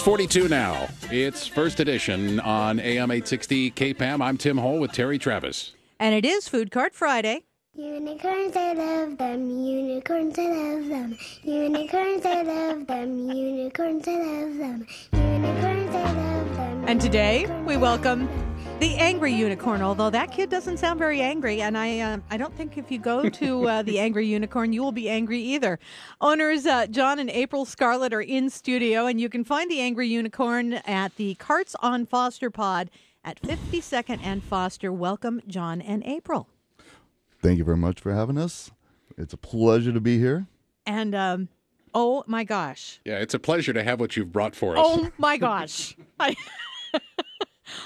6:42 now. It's First Edition on AM 860 KPAM. I'm Tim Hole with Terry Travis. And it is Food Cart Friday. Unicorns, I love them. Unicorns, I love them. Unicorns, I love them. Unicorns, I love them. Unicorns, I love them. And today we welcome the Angry Unicorn, although that kid doesn't sound very angry, and I don't think if you go to the Angry Unicorn, you will be angry either. Owners John and April Scarlett are in studio, and you can find the Angry Unicorn at the Carts on Foster Pod at 52nd and Foster. Welcome, John and April. Thank you very much for having us. It's a pleasure to be here. And, oh my gosh. Yeah, it's a pleasure to have what you've brought for us. Oh my gosh.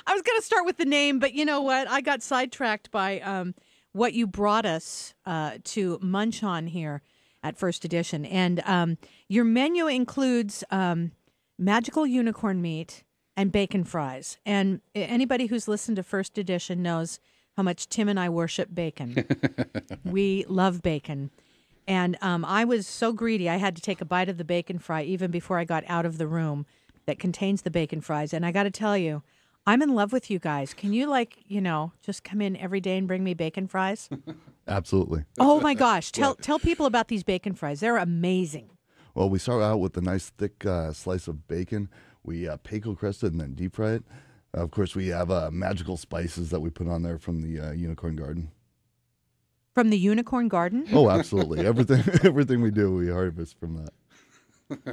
I was going to start with the name, but you know what? I got sidetracked by what you brought us to munch on here at First Edition. And your menu includes magical unicorn meat and bacon fries. And anybody who's listened to First Edition knows how much Tim and I worship bacon. We love bacon. And I was so greedy, I had to take a bite of the bacon fry even before I got out of the room that contains the bacon fries. And I got to tell you, I'm in love with you guys. Can you, just come in every day and bring me bacon fries? Absolutely. Oh, my gosh. Tell people about these bacon fries. They're amazing. Well, we start out with a nice thick slice of bacon. We Pecco crested and then deep fry it. Of course, we have magical spices that we put on there from the Unicorn Garden. From the Unicorn Garden? Oh, absolutely. Everything we do, we harvest from that.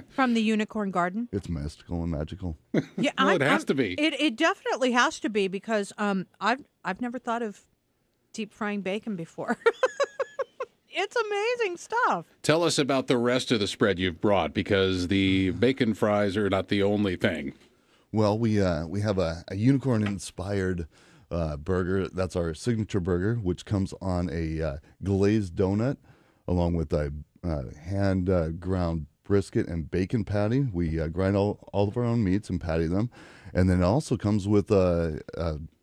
From the Unicorn Garden? It's mystical and magical. Yeah, Well, it has to be. It definitely has to be because I've never thought of deep frying bacon before. It's amazing stuff. Tell us about the rest of the spread you've brought, because the bacon fries are not the only thing. Well, we have a unicorn-inspired burger. That's our signature burger, which comes on a glazed donut along with a hand-ground brisket and bacon patty. We grind all of our own meats and patty them. And then it also comes with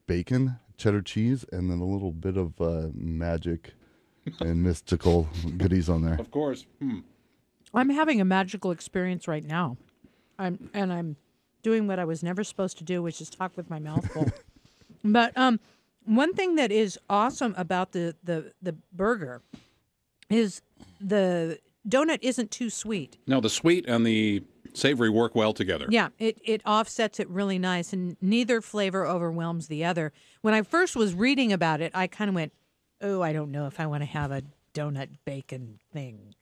bacon, cheddar cheese, and then a little bit of magic and mystical goodies on there. Of course. I'm having a magical experience right now. I'm doing what I was never supposed to do, which is talk with my mouth full. But one thing that is awesome about the burger is the donut isn't too sweet. No, the sweet and the savory work well together. Yeah, it offsets it really nice, and neither flavor overwhelms the other. When I first was reading about it, I kind of went, oh, I don't know if I want to have a donut bacon thing.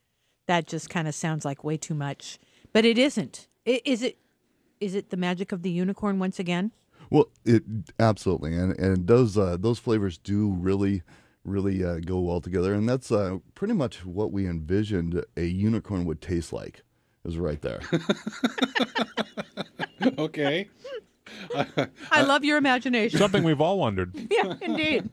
That just kind of sounds like way too much. But it isn't. Is it the magic of the unicorn once again? Well, it absolutely, and those flavors do really go well together, and that's pretty much what we envisioned a unicorn would taste like. Is right there. Okay. I love your imagination. Something we've all wondered. Yeah, indeed.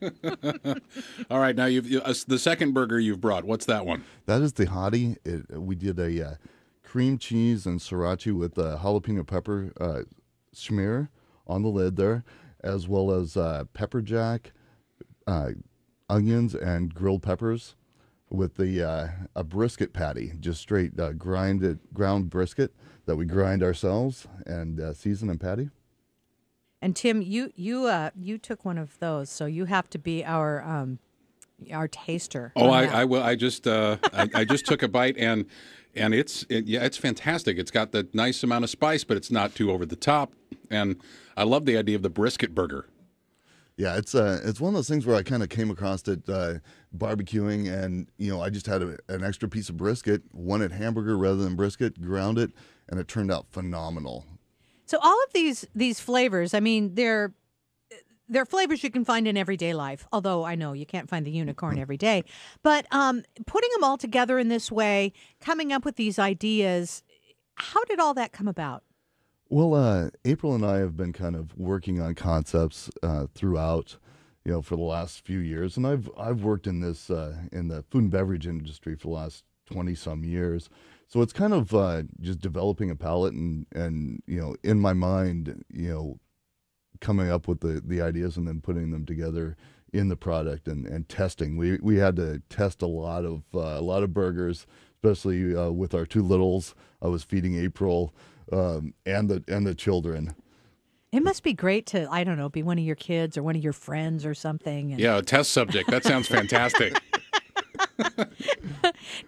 All right, now the second burger you've brought. What's that one? That is the hottie. We did a cream cheese and sriracha with jalapeno pepper schmear on the lid there, as well as pepper jack, onions, and grilled peppers with a brisket patty, just straight ground brisket that we grind ourselves and season and patty. And Tim, you took one of those, so you have to be our taster. Oh, I will. I just took a bite, and it's fantastic. It's got the nice amount of spice, but it's not too over the top. And I love the idea of the brisket burger. Yeah, it's one of those things where I kind of came across it barbecuing, and I just had an extra piece of brisket, wanted hamburger rather than brisket, ground it, and it turned out phenomenal. So all of these flavors, I mean, they're flavors you can find in everyday life, although I know you can't find the unicorn every day. But putting them all together in this way, coming up with these ideas, how did all that come about? Well, April and I have been kind of working on concepts throughout, for the last few years, and I've worked in this in the food and beverage industry for the last 20-some years. So it's kind of just developing a palette and in my mind, coming up with the ideas and then putting them together in the product and testing. We had to test a lot of burgers, especially with our two littles. I was feeding April and the children. It must be great to, I don't know, be one of your kids or one of your friends or something. And... Yeah, a test subject. That sounds fantastic.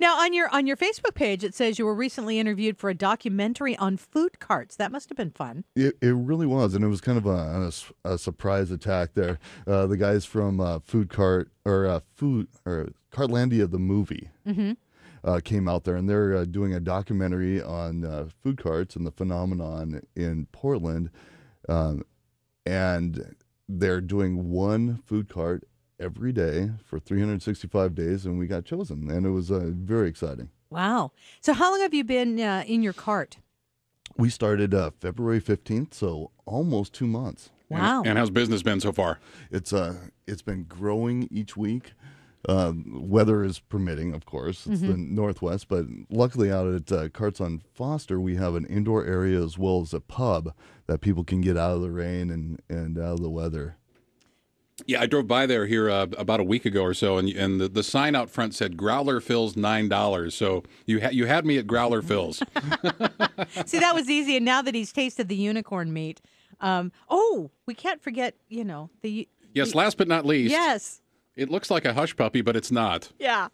Now, on your Facebook page, it says you were recently interviewed for a documentary on food carts. That must have been fun. It really was, and it was kind of a surprise attack there. The guys from Cartlandia, the movie, came out there, and they're doing a documentary on food carts and the phenomenon in Portland, and they're doing one food cart every day for 365 days, and we got chosen, and it was very exciting. Wow. So how long have you been in your cart? We started February 15th, so almost 2 months. Wow. And how's business been so far? It's been growing each week. Weather is permitting, of course. It's the Northwest, but luckily out at Carts on Foster, we have an indoor area as well as a pub that people can get out of the rain and out of the weather. Yeah, I drove by there here about a week ago or so, and the sign out front said Growler Phil's $9. So you had me at Growler Phil's. See, that was easy. And now that he's tasted the unicorn meat, we can't forget, Yes, last but not least. Yes. It looks like a hush puppy, but it's not. Yeah.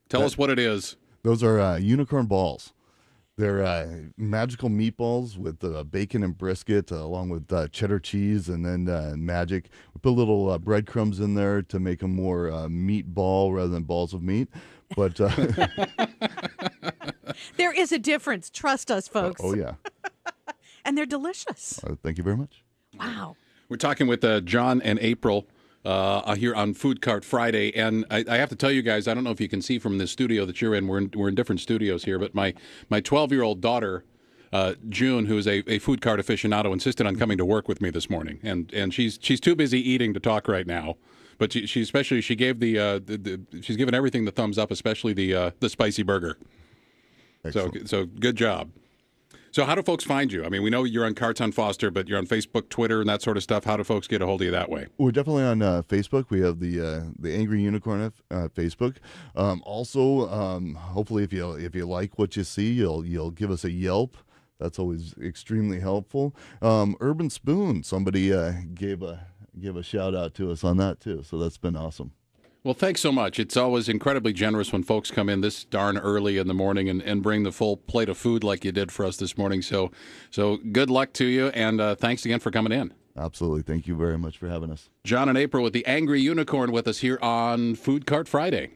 Tell us what it is. Those are unicorn balls. They're magical meatballs with bacon and brisket, along with cheddar cheese and then magic. We put little breadcrumbs in there to make them more meatball rather than balls of meat. But there is a difference. Trust us, folks. Oh, yeah. And they're delicious. Thank you very much. Wow. We're talking with John and April here on Food Cart Friday, and I have to tell you guys, I don't know if you can see from the studio that you're in. We're in different studios here, but my 12-year-old daughter, June, who is a food cart aficionado, insisted on coming to work with me this morning, and she's too busy eating to talk right now. But she gave she's given everything the thumbs up, especially the spicy burger. Excellent. So good job. So how do folks find you? I mean, we know you're on Carts on Foster, but you're on Facebook, Twitter, and that sort of stuff. How do folks get a hold of you that way? We're definitely on Facebook. We have the Angry Unicorn Facebook. Also, hopefully, if you like what you see, you'll give us a Yelp. That's always extremely helpful. Urban Spoon, somebody gave a shout out to us on that too. So that's been awesome. Well, thanks so much. It's always incredibly generous when folks come in this darn early in the morning and bring the full plate of food like you did for us this morning. So good luck to you, and thanks again for coming in. Absolutely. Thank you very much for having us. John and April with the Angry Unicorn with us here on Food Cart Friday.